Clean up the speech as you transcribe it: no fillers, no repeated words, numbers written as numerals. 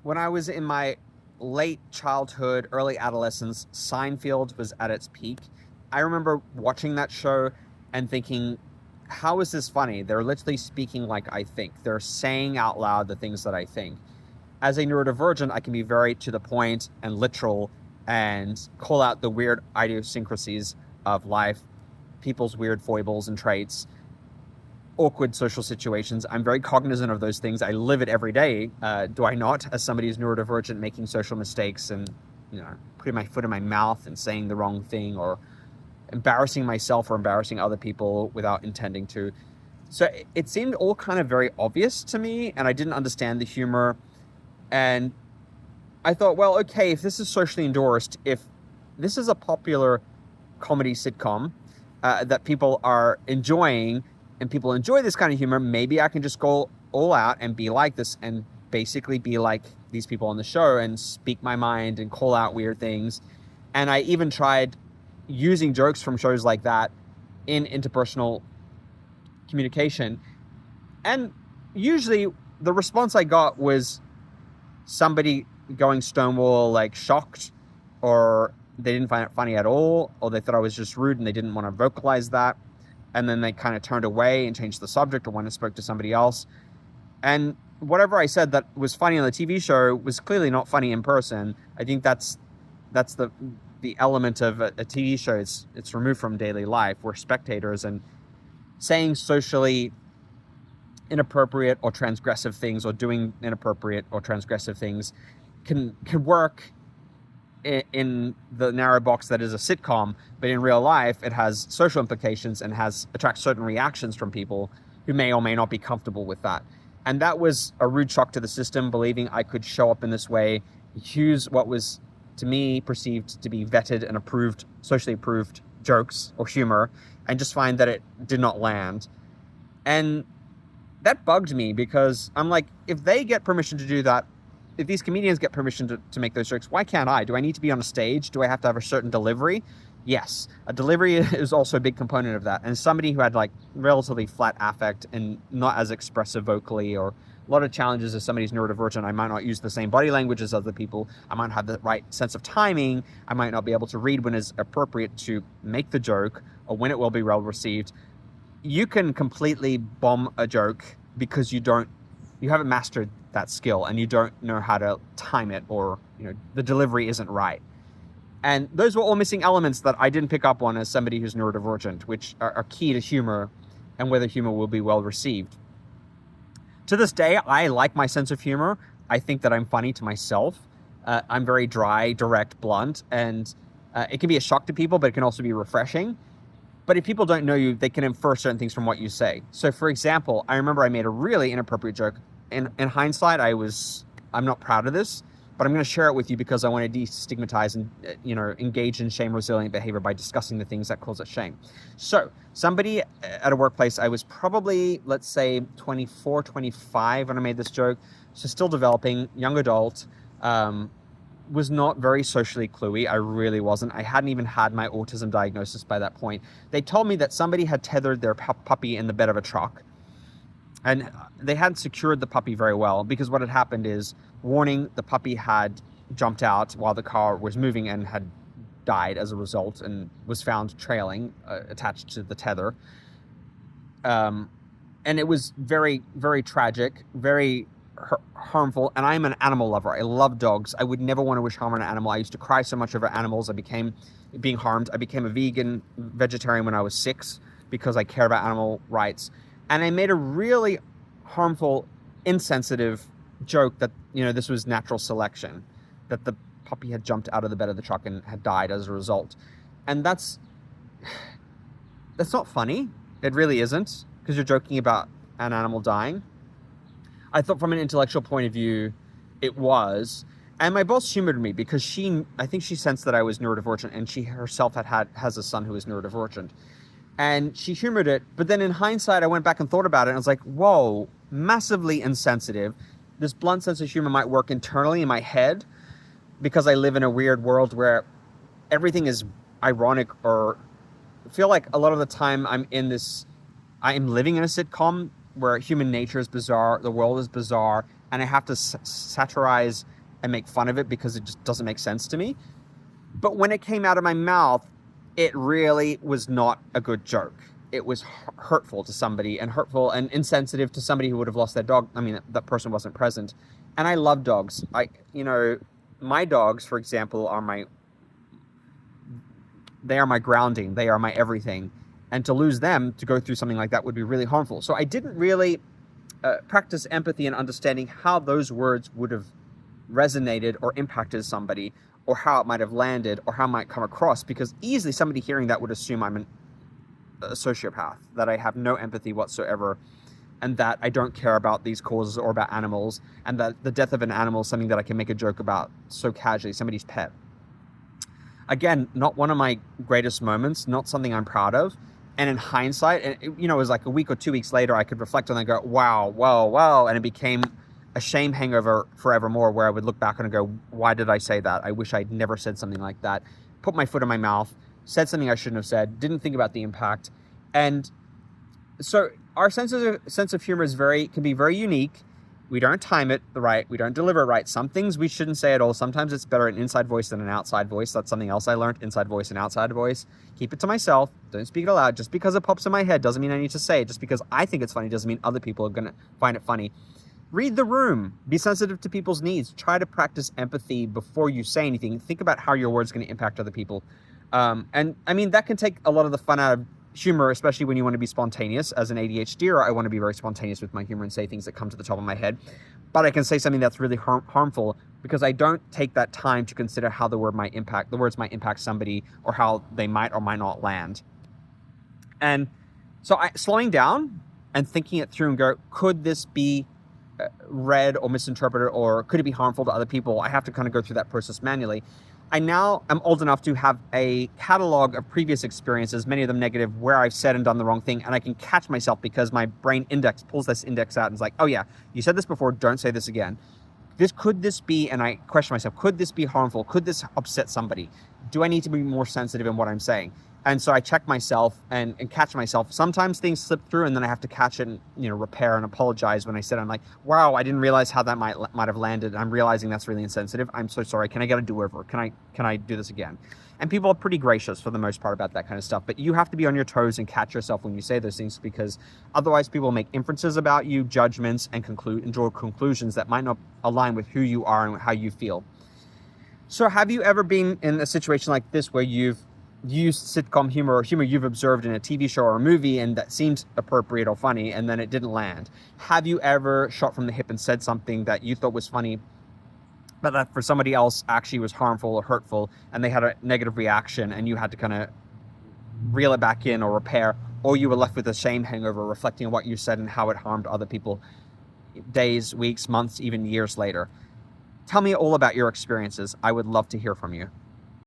when I was in my late childhood, early adolescence, Seinfeld was at its peak. I remember watching that show and thinking, how is this funny? They're literally speaking like I think. They're saying out loud the things that I think. As a neurodivergent, I can be very to the point and literal and call out the weird idiosyncrasies of life, people's weird foibles and traits, awkward social situations. I'm very cognizant of those things. I live it every day. Do I not? As somebody who's neurodivergent, making social mistakes and, putting my foot in my mouth and saying the wrong thing, or embarrassing myself or embarrassing other people without intending to. So it seemed all kind of very obvious to me, and I didn't understand the humor. And I thought, well, okay, if this is socially endorsed, if this is a popular comedy sitcom that people are enjoying, and people enjoy this kind of humor, maybe I can just go all out and be like this and basically be like these people on the show and speak my mind and call out weird things. And I even tried using jokes from shows like that in interpersonal communication. And usually the response I got was somebody going stonewall, like shocked, or they didn't find it funny at all, or they thought I was just rude and they didn't want to vocalize that. And then they kind of turned away and changed the subject or went and spoke to somebody else. And whatever I said that was funny on the TV show was clearly not funny in person. I think that's the element of a TV show. It's removed from daily life. We're spectators, and saying socially inappropriate or transgressive things, or doing inappropriate or transgressive things can work in the narrow box that is a sitcom, but in real life it has social implications and attracts certain reactions from people who may or may not be comfortable with that. And that was a rude shock to the system, believing I could show up in this way, use what was to me perceived to be vetted and approved, socially approved jokes or humor, and just find that it did not land. And that bugged me, because I'm like, if they get permission to do that, if these comedians get permission to make those jokes, why can't I? Do I need to be on a stage? Do I have to have a certain delivery? Yes, a delivery is also a big component of that. And somebody who had like relatively flat affect and not as expressive vocally, or a lot of challenges as somebody's neurodivergent, I might not use the same body language as other people. I might not have the right sense of timing. I might not be able to read when it's appropriate to make the joke or when it will be well received. You can completely bomb a joke because you haven't mastered that skill and you don't know how to time it, or the delivery isn't right. And those were all missing elements that I didn't pick up on as somebody who's neurodivergent, which are key to humor and whether humor will be well received. To this day, I like my sense of humor. I think that I'm funny to myself. I'm very dry, direct, blunt, and it can be a shock to people, but it can also be refreshing. But if people don't know you, they can infer certain things from what you say. So, for example, I remember I made a really inappropriate joke. In hindsight, I'm not proud of this, but I'm going to share it with you because I want to destigmatize and, engage in shame-resilient behavior by discussing the things that cause us shame. So, somebody at a workplace, I was probably, let's say, 24, 25 when I made this joke. So, still developing, young adult, was not very socially cluey. I really wasn't. I hadn't even had my autism diagnosis by that point. They told me that somebody had tethered their puppy in the bed of a truck, and they hadn't secured the puppy very well, because what had happened is, warning, the puppy had jumped out while the car was moving and had died as a result, and was found trailing, attached to the tether. And it was very, very tragic, very harmful. And I'm an animal lover. I love dogs. I would never want to wish harm on an animal. I used to cry so much over animals. I became being harmed. I became a vegetarian when I was 6 because I care about animal rights. And I made a really harmful, insensitive joke that, this was natural selection, that the puppy had jumped out of the bed of the truck and had died as a result. And that's not funny. It really isn't, because you're joking about an animal dying. I thought from an intellectual point of view, it was. And my boss humored me because I think she sensed that I was neurodivergent, and she herself has a son who is neurodivergent. And she humored it. But then in hindsight, I went back and thought about it, and I was like, whoa, massively insensitive. This blunt sense of humor might work internally in my head because I live in a weird world where everything is ironic, or I feel like a lot of the time I am living in a sitcom where human nature is bizarre, the world is bizarre, and I have to satirize and make fun of it because it just doesn't make sense to me. But when it came out of my mouth, it really was not a good joke. It was hurtful to somebody, and hurtful and insensitive to somebody who would have lost their dog. I mean, that person wasn't present. And I love dogs. My dogs, for example, they are my grounding. They are my everything. And to lose them, to go through something like that would be really harmful. So I didn't really practice empathy and understanding how those words would have resonated or impacted somebody, or how it might have landed, or how it might come across, because easily somebody hearing that would assume I'm a sociopath, that I have no empathy whatsoever, and that I don't care about these causes or about animals, and that the death of an animal is something that I can make a joke about so casually, somebody's pet. Again, not one of my greatest moments, not something I'm proud of. And in hindsight, it was like a week or 2 weeks later, I could reflect on it and go, wow. And it became a shame hangover forevermore, where I would look back and go, why did I say that? I wish I'd never said something like that. Put my foot in my mouth, said something I shouldn't have said, didn't think about the impact. And so our sense of humor can be very unique. We don't time it right. We don't deliver it right. Some things we shouldn't say at all. Sometimes it's better an inside voice than an outside voice. That's something else I learned, inside voice and outside voice. Keep it to myself. Don't speak it aloud. Just because it pops in my head doesn't mean I need to say it. Just because I think it's funny doesn't mean other people are going to find it funny. Read the room. Be sensitive to people's needs. Try to practice empathy before you say anything. Think about how your words are going to impact other people. And I mean, that can take a lot of the fun out of humor, especially when you want to be spontaneous. As an ADHDer, I want to be very spontaneous with my humor and say things that come to the top of my head. But I can say something that's really harmful because I don't take that time to consider how the words might impact somebody, or how they might or might not land. And so slowing down and thinking it through and go, could this be read or misinterpreted, or could it be harmful to other people? I have to kind of go through that process manually. I now am old enough to have a catalog of previous experiences, many of them negative, where I've said and done the wrong thing, and I can catch myself because my brain pulls this index out and is like, oh yeah, you said this before, don't say this again. Could this be, and I question myself, could this be harmful? Could this upset somebody? Do I need to be more sensitive in what I'm saying? And so I check myself and catch myself. Sometimes things slip through, and then I have to catch it and repair and apologize when I said, I'm like, wow, I didn't realize how that might have landed. I'm realizing that's really insensitive. I'm so sorry. Can I get a do-over? Can I do this again? And people are pretty gracious for the most part about that kind of stuff. But you have to be on your toes and catch yourself when you say those things, because otherwise people make inferences about you, judgments, and draw conclusions that might not align with who you are and how you feel. So have you ever been in a situation like this where you've used sitcom humor or humor you've observed in a TV show or a movie and that seemed appropriate or funny, and then it didn't land? Have you ever shot from the hip and said something that you thought was funny, but that for somebody else actually was harmful or hurtful, and they had a negative reaction, and you had to kind of reel it back in or repair, or you were left with a shame hangover reflecting on what you said and how it harmed other people days, weeks, months, even years later? Tell me all about your experiences. I would love to hear from you.